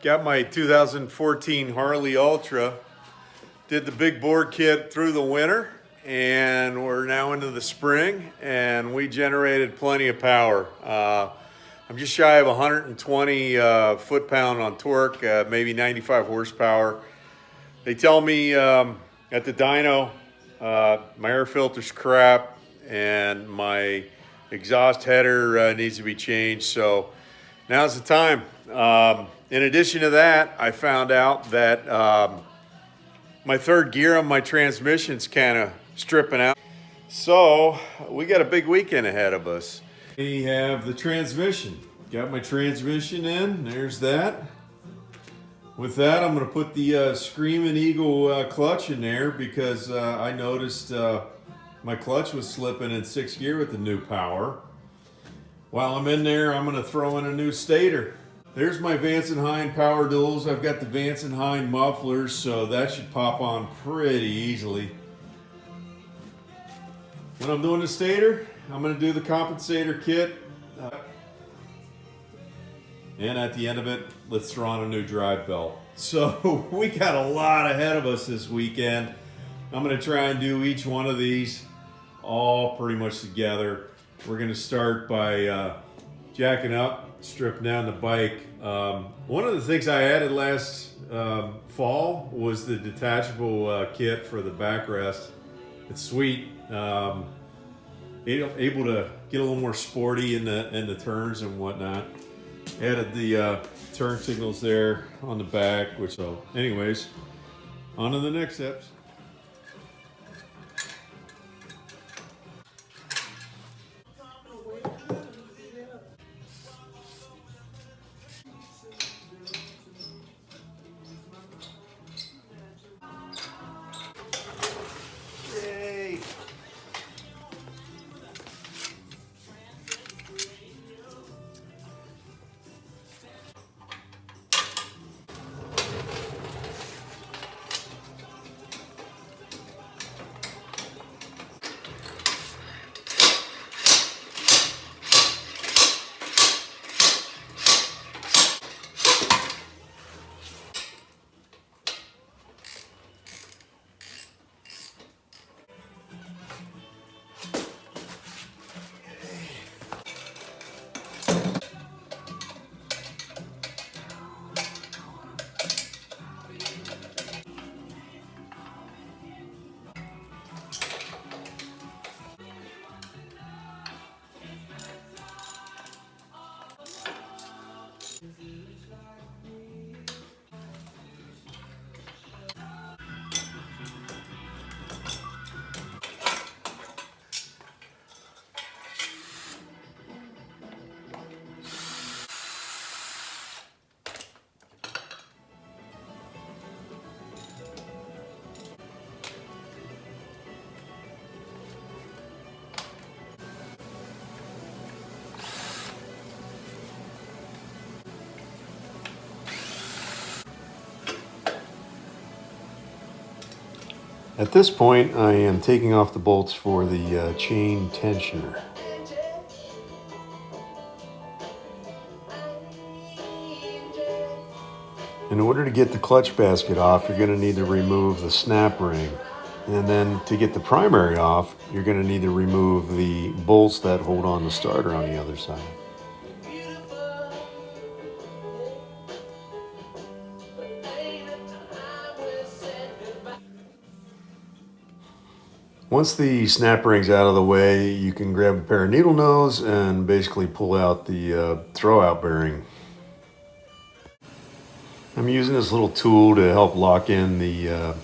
Got my 2014 Harley Ultra. Did the big board kit through the winter, and we're now into the spring, and we generated plenty of power. I'm just shy of 120 foot-pound on torque, maybe 95 horsepower. They tell me at the dyno my air filter's crap and my exhaust header needs to be changed, so now's the time. In addition to that, I found out that my third gear on my transmission's kind of stripping out. So we got a big weekend ahead of us. We have the transmission. Got my transmission in, there's that. With that, I'm gonna put the Screaming Eagle clutch in there because I noticed my clutch was slipping in 6th gear with the new power. While I'm in there, I'm gonna throw in a new stator. There's my Vance & Hine power duals. I've got the Vance & Hine mufflers, so that should pop on pretty easily. When I'm doing the stator, I'm gonna do the compensator kit. And at the end of it, let's throw on a new drive belt. So we got a lot ahead of us this weekend. I'm gonna try and do each one of these all pretty much together. We're gonna start by jacking up, stripping down the bike. One of the things I added last fall was the detachable kit for the backrest. It's sweet. Able to get a little more sporty in the turns and whatnot. Added the turn signals there on the back, which so anyways, on to the next steps. At this point, I am taking off the bolts for the chain tensioner. In order to get the clutch basket off, you're going to need to remove the snap ring. And then to get the primary off, you're going to need to remove the bolts that hold on the starter on the other side. Once the snap ring's out of the way, you can grab a pair of needle nose and basically pull out the throwout bearing. I'm using this little tool to help lock in the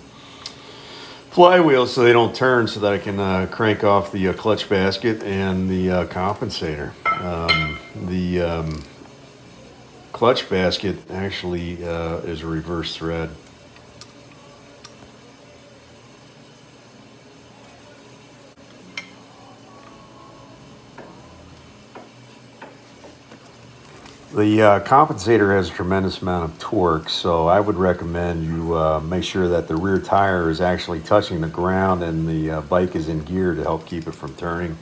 flywheels so they don't turn, so that I can crank off the clutch basket and the compensator. The clutch basket actually is a reverse thread. The compensator has a tremendous amount of torque, so I would recommend you make sure that the rear tire is actually touching the ground and the bike is in gear to help keep it from turning,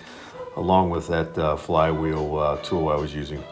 along with that flywheel tool I was using.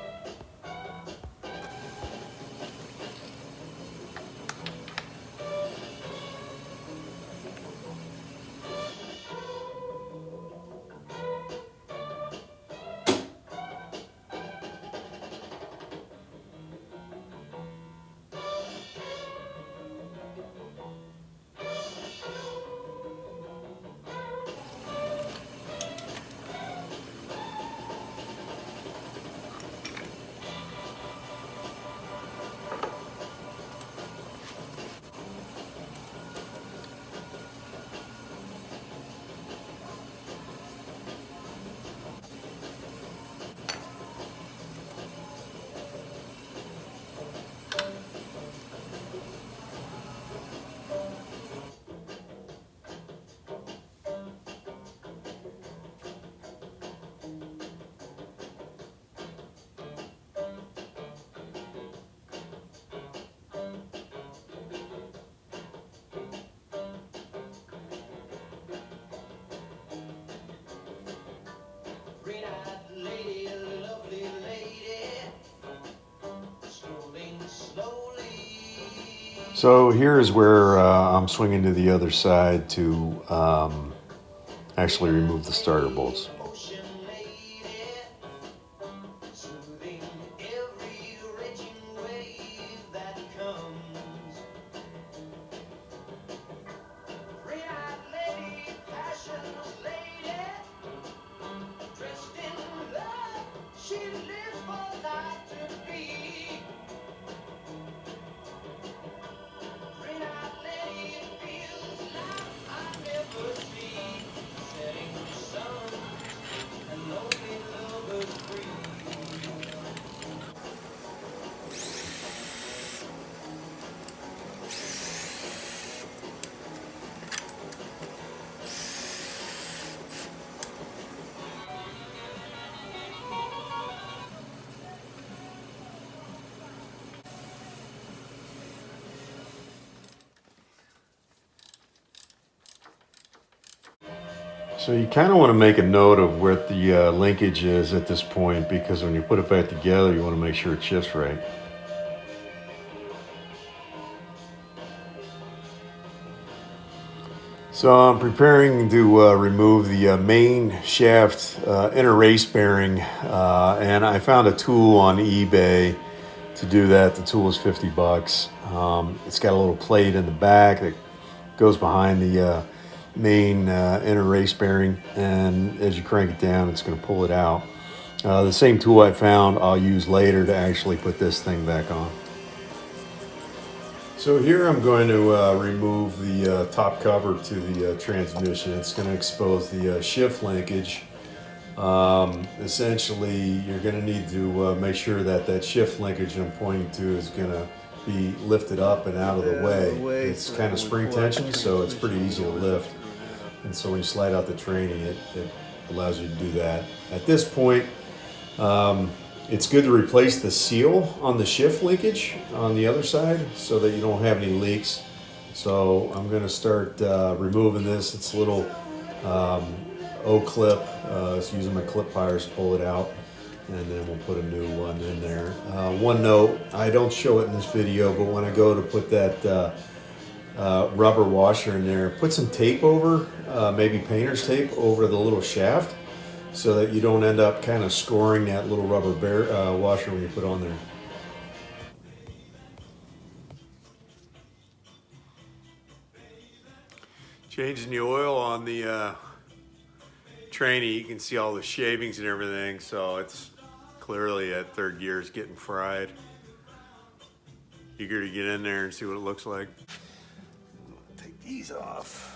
So here is where I'm swinging to the other side to actually remove the starter bolts. So you kind of want to make a note of where the linkage is at this point, because when you put it back together, you want to make sure it shifts right. So I'm preparing to remove the main shaft inner race bearing, and I found a tool on eBay to do that. The tool is 50 bucks. It's got a little plate in the back that goes behind the main inner race bearing, and as you crank it down, it's going to pull it out. The same tool I found I'll use later to actually put this thing back on. So here I'm going to remove the top cover to the transmission. It's going to expose the shift linkage. Essentially, you're going to need to make sure that that shift linkage I'm pointing to is going to be lifted up and out of the way. It's kind of spring tension, so it's pretty easy to lift. And so when you slide out the training, it allows you to do that. At this point, it's good to replace the seal on the shift linkage on the other side so that you don't have any leaks. So I'm going to start removing this. It's a little O-clip. It's using my clip pliers to pull it out, and then we'll put a new one in there. One note, I don't show it in this video, but when I go to put that rubber washer in there, put some tape over, maybe painter's tape over the little shaft, so that you don't end up kind of scoring that little rubber washer when you put on there. Changing the oil on the trainee, you can see all the shavings and everything, so it's clearly at third gear is getting fried. Eager to get in there and see what it looks like. Take these off.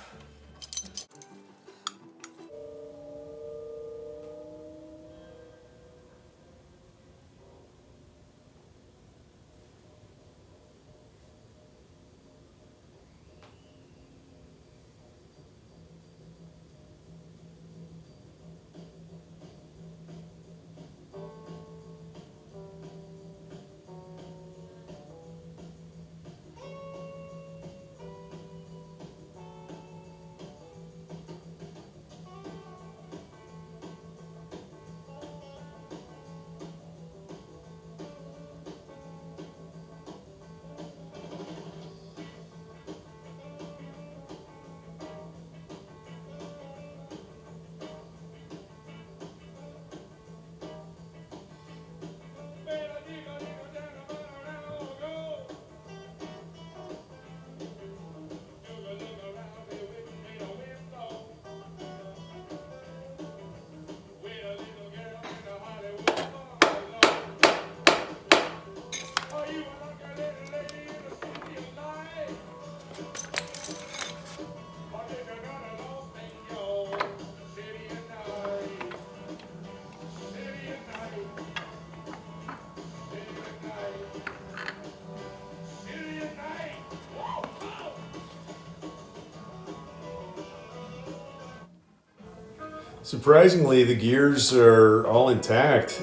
Surprisingly, the gears are all intact.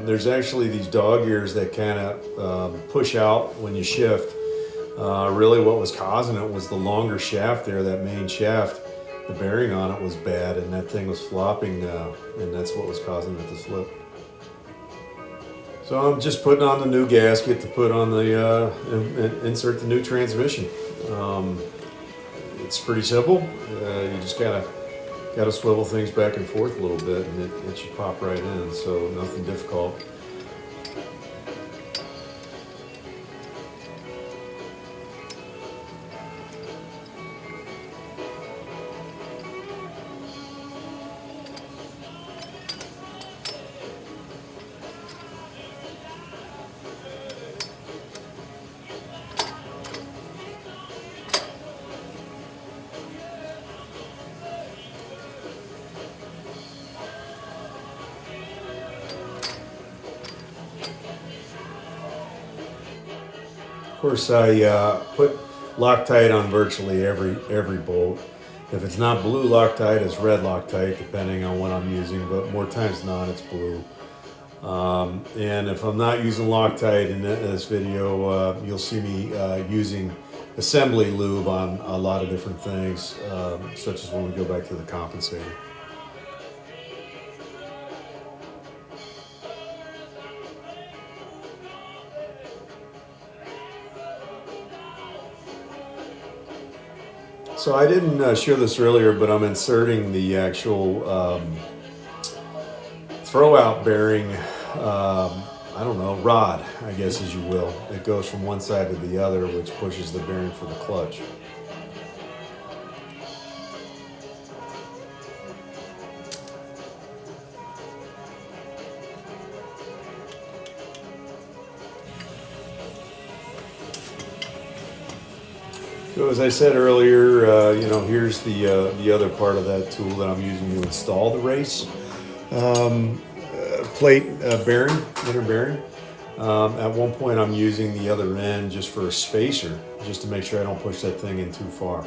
There's actually these dog ears that kind of push out when you shift. Really what was causing it was the longer shaft there, that main shaft. the bearing on it was bad, and that thing was flopping, and that's what was causing it to slip. So I'm just putting on the new gasket to put on the insert the new transmission. It's pretty simple. You just gotta swivel things back and forth a little bit, and it should pop right in. So nothing difficult. Of course, I put Loctite on virtually every bolt. If it's not blue Loctite, it's red Loctite, depending on what I'm using, but more times than not, it's blue. And if I'm not using Loctite in this video, you'll see me using assembly lube on a lot of different things, such as when we go back to the compensator. So I didn't show this earlier, but I'm inserting the actual throw-out bearing, I don't know, rod, I guess as you will. It goes from one side to the other, which pushes the bearing for the clutch. So as I said earlier, here's the other part of that tool that I'm using to install the race plate bearing, inner bearing. At one point I'm using the other end just for a spacer, just to make sure I don't push that thing in too far.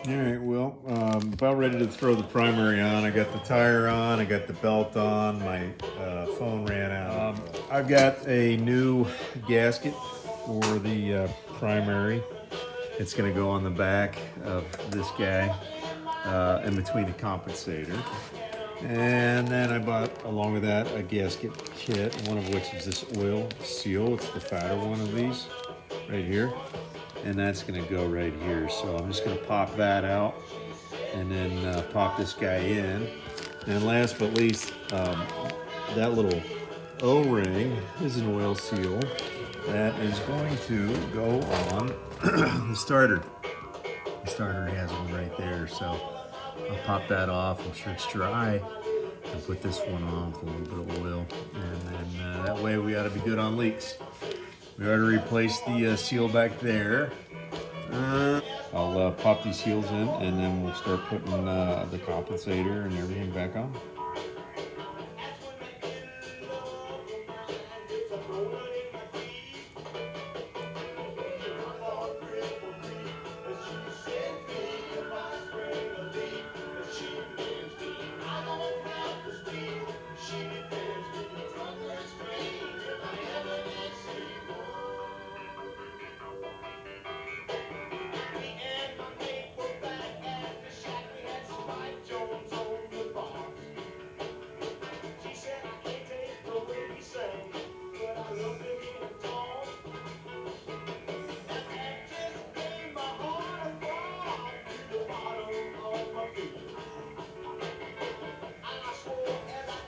All right, well, about ready to throw the primary on. I got the tire on, I got the belt on, my phone ran out. I've got a new gasket for the primary. It's gonna go on the back of this guy in between the compensator. And then I bought, along with that, a gasket kit, one of which is this oil seal. It's the fatter one of these, right here. And that's gonna go right here. So I'm just gonna pop that out and then pop this guy in. And last but least, that little O-ring is an oil seal that is going to go on the starter. The starter has one right there, so I'll pop that off. I'm sure it's dry. I'll put this one on with a little bit of oil, and then that way we ought to be good on leaks. We ought to replace the seal back there. I'll pop these seals in, and then we'll start putting the compensator and everything back on.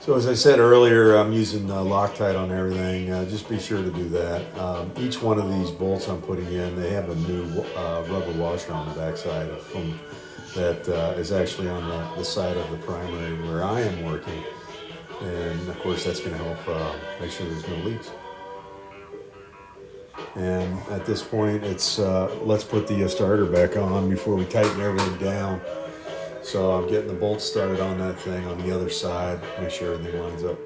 So as I said earlier, I'm using Loctite on everything. Just be sure to do that. Each one of these bolts I'm putting in, they have a new rubber washer on the backside of them that is actually on the side of the primary where I am working. And of course that's going to help make sure there's no leaks. And at this point, it's let's put the starter back on before we tighten everything down. So I'm getting the bolts started on that thing on the other side, make sure everything lines up.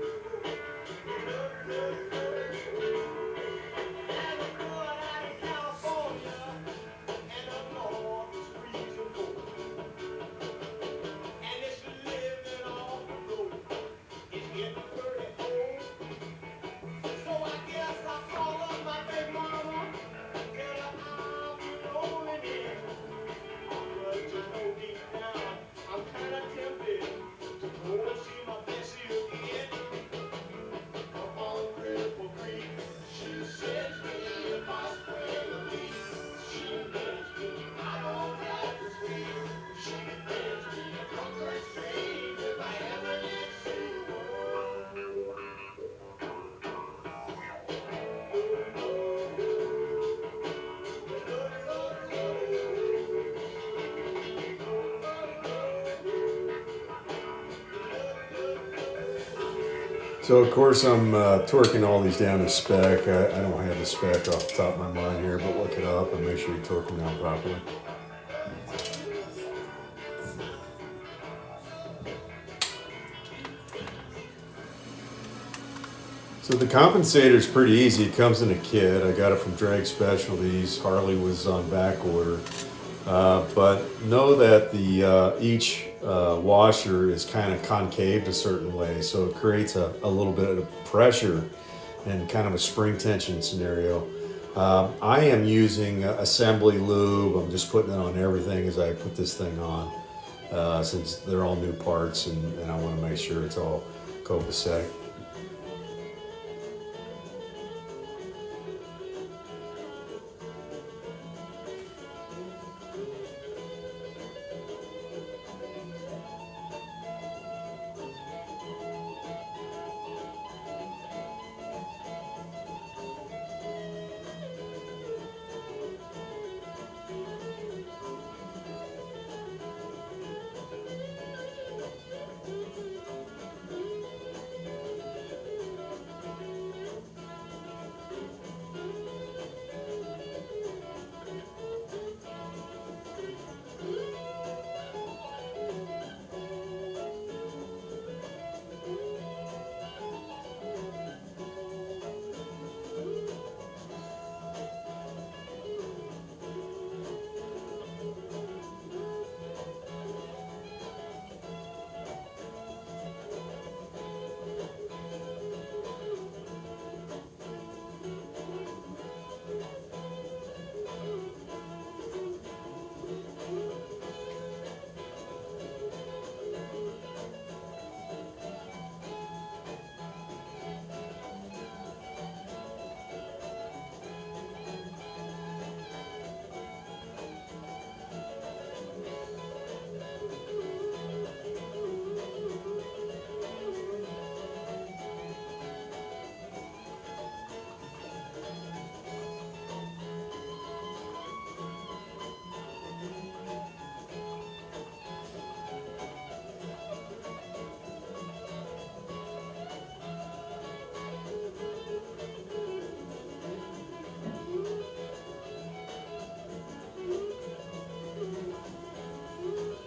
So of course I'm torquing all these down to spec. I don't have the spec off the top of my mind here, but look it up and make sure you torque them down properly. So the compensator is pretty easy. It comes in a kit. I got it from Drag Specialties. Harley was on back order. But know that the each washer is kind of concaved a certain way, so it creates a little bit of pressure and kind of a spring tension scenario. I am using assembly lube. I'm just putting it on everything as I put this thing on, since they're all new parts, and I want to make sure it's all copacetic.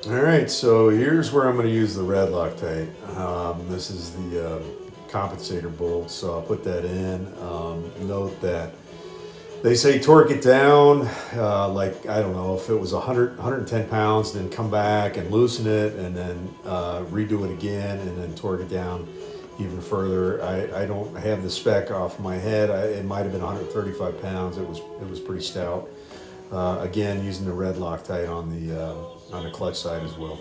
All right, so here's where I'm going to use the red Loctite. This is the compensator bolt, so I'll put that in. Note that they say torque it down, like, I don't know, if it was 110 pounds, then come back and loosen it, and then redo it again, and then torque it down even further. I don't have the spec off my head. It might have been 135 pounds. It was pretty stout. Again, using the red Loctite on the clutch side as well.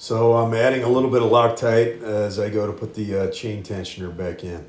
So I'm adding a little bit of Loctite as I go to put the chain tensioner back in.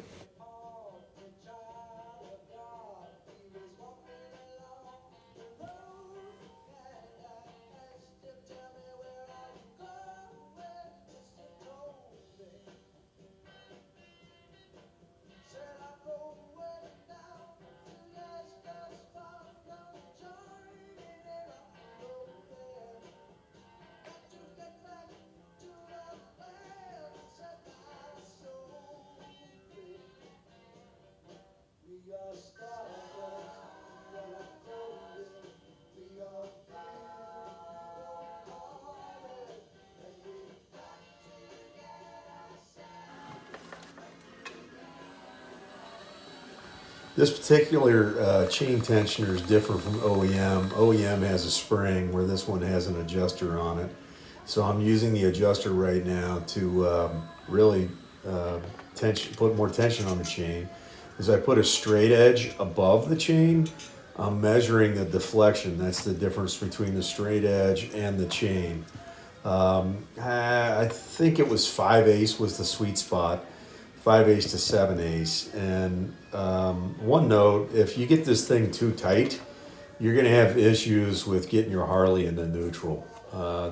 This particular chain tensioner is different from OEM. OEM has a spring where this one has an adjuster on it. So I'm using the adjuster right now to really put more tension on the chain. As I put a straight edge above the chain, I'm measuring the deflection. That's the difference between the straight edge and the chain. I think it was 5/8 was the sweet spot. 5/8 to 7/8. And one note, if you get this thing too tight, you're going to have issues with getting your Harley into neutral.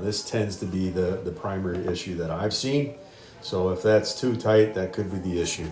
This tends to be the primary issue that I've seen. So if that's too tight, that could be the issue.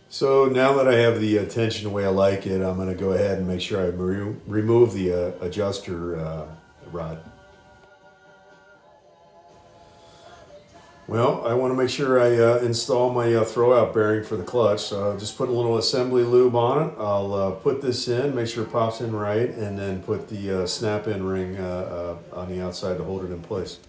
So now that I have the tension the way I like it, I'm going to go ahead and make sure I remove the adjuster rod. Well, I want to make sure I install my throwout bearing for the clutch. So just put a little assembly lube on it. I'll put this in, make sure it pops in right, and then put the snap-in ring on the outside to hold it in place.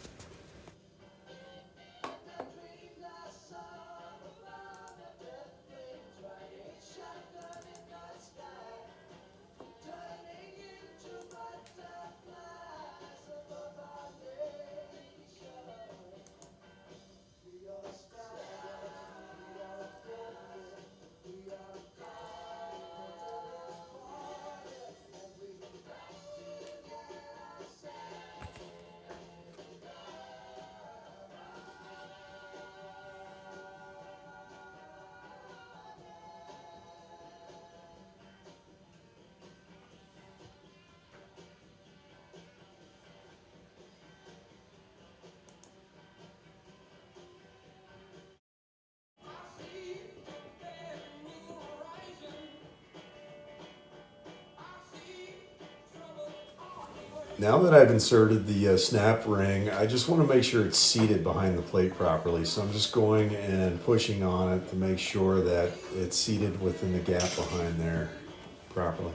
Now that I've inserted the snap ring, I just want to make sure it's seated behind the plate properly. So I'm just going and pushing on it to make sure that it's seated within the gap behind there properly.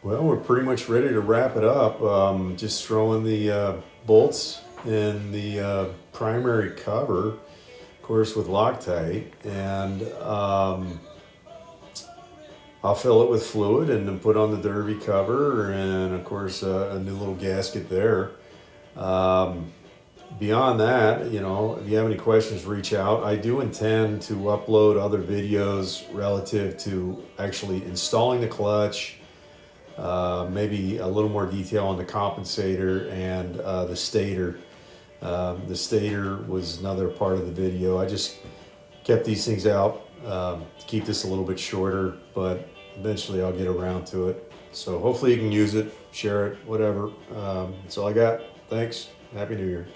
Well, we're pretty much ready to wrap it up. Just throwing the bolts in the primary cover, of course, with Loctite, and I'll fill it with fluid and then put on the derby cover, and of course a new little gasket there. Beyond that, you know, if you have any questions, reach out. I do intend to upload other videos relative to actually installing the clutch, maybe a little more detail on the compensator and the stator. The stator was another part of the video. I just kept these things out to keep this a little bit shorter, but eventually I'll get around to it. So hopefully you can use it, share it, whatever. That's all I got. Thanks. Happy New Year.